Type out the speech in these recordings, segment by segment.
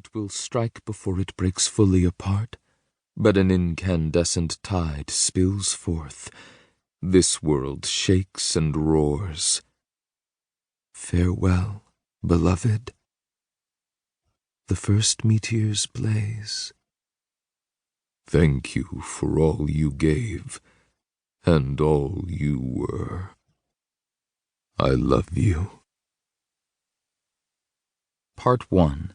heart will strike before it breaks fully apart, but an incandescent tide spills forth. This world shakes and roars. Farewell, beloved. The first meteors blaze. Thank you for all you gave, and all you were. I love you. Part 1.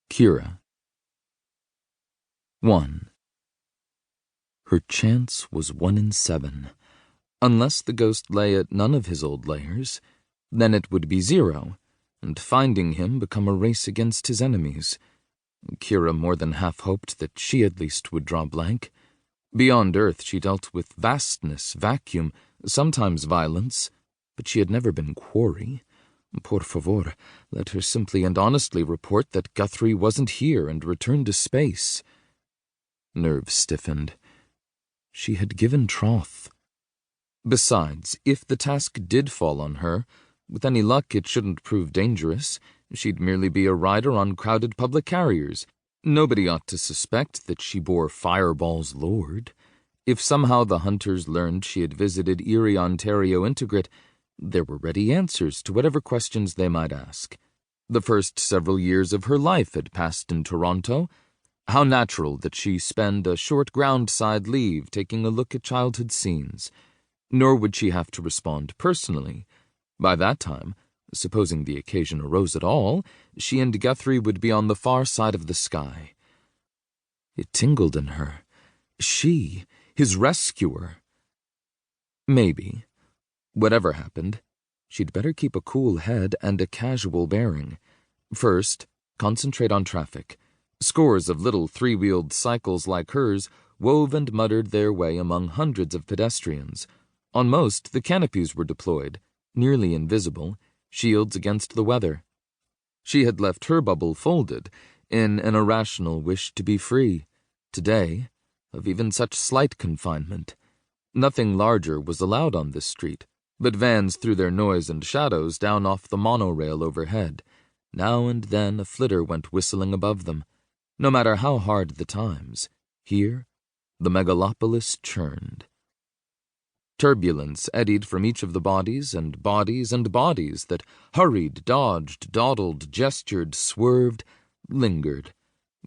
Kira. 1. Her chance was 1 in 7. Unless the ghost lay at none of his old lairs, then it would be 0, and finding him become a race against his enemies. Kira more than half hoped that she at least would draw blank. Beyond Earth she dealt with vastness, vacuum, sometimes violence, but she had never been quarry. Por favor, let her simply and honestly report that Guthrie wasn't here and return to space. Nerves stiffened. She had given troth. Besides, if the task did fall on her, with any luck it shouldn't prove dangerous. She'd merely be a rider on crowded public carriers. Nobody ought to suspect that she bore Fireball's lord. If somehow the hunters learned she had visited Erie, Ontario Integrate, there were ready answers to whatever questions they might ask. The first several years of her life had passed in Toronto. How natural that she spend a short ground-side leave taking a look at childhood scenes. Nor would she have to respond personally. By that time, supposing the occasion arose at all, she and Guthrie would be on the far side of the sky. It tingled in her. She, his rescuer. Maybe. Whatever happened, she'd better keep a cool head and a casual bearing. First, concentrate on traffic. Scores of little three-wheeled cycles like hers wove and muttered their way among hundreds of pedestrians. On most, the canopies were deployed, nearly invisible, shields against the weather. She had left her bubble folded, in an irrational wish to be free. Today, of even such slight confinement. Nothing larger was allowed on this street, but vans threw their noise and shadows down off the monorail overhead. Now and then a flitter went whistling above them. No matter how hard the times, here, the megalopolis churned. Turbulence eddied from each of the bodies and bodies and bodies that hurried, dodged, dawdled, gestured, swerved, lingered.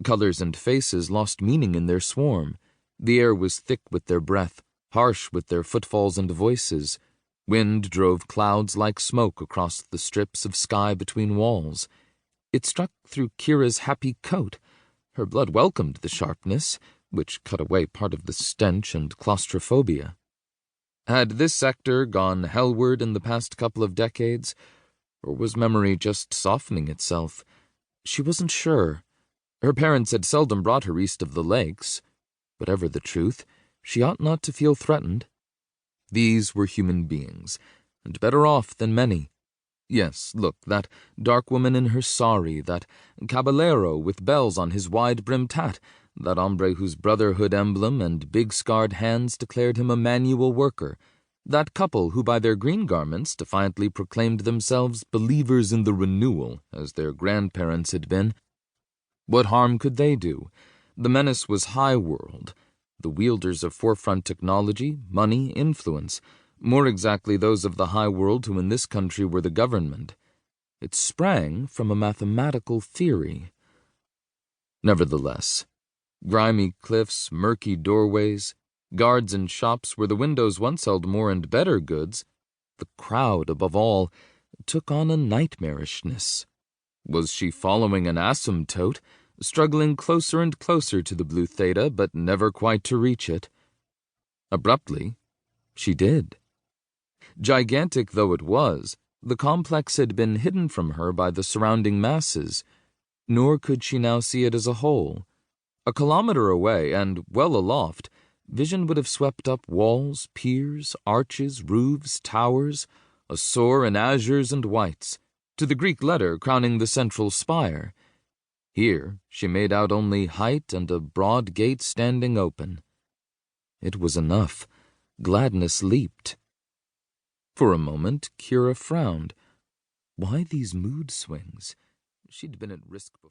Colors and faces lost meaning in their swarm. The air was thick with their breath, harsh with their footfalls and voices. Wind drove clouds like smoke across the strips of sky between walls. It struck through Kira's happy coat. Her blood welcomed the sharpness, which cut away part of the stench and claustrophobia. Had this sector gone hellward in the past couple of decades, or was memory just softening itself? She wasn't sure. Her parents had seldom brought her east of the lakes. Whatever the truth, she ought not to feel threatened. These were human beings, and better off than many. Yes, look, that dark woman in her sari, that caballero with bells on his wide-brimmed hat, that hombre whose brotherhood emblem and big scarred hands declared him a manual worker, that couple who by their green garments defiantly proclaimed themselves believers in the renewal, as their grandparents had been. What harm could they do? The menace was high world, the wielders of forefront technology, money, influence, more exactly those of the high world who in this country were the government. It sprang from a mathematical theory. Nevertheless, grimy cliffs, murky doorways, guards in shops where the windows once held more and better goods, the crowd, above all, took on a nightmarishness. Was she following an asymptote, struggling closer and closer to the blue theta, but never quite to reach it? Abruptly, she did. Gigantic though it was, the complex had been hidden from her by the surrounding masses, nor could she now see it as a whole. A kilometer away, and well aloft, vision would have swept up walls, piers, arches, roofs, towers, a soar in azures and whites, to the Greek letter crowning the central spire. Here she made out only height and a broad gate standing open. It was enough. Gladness leaped. For a moment, Kira frowned. Why these mood swings? She'd been at risk before.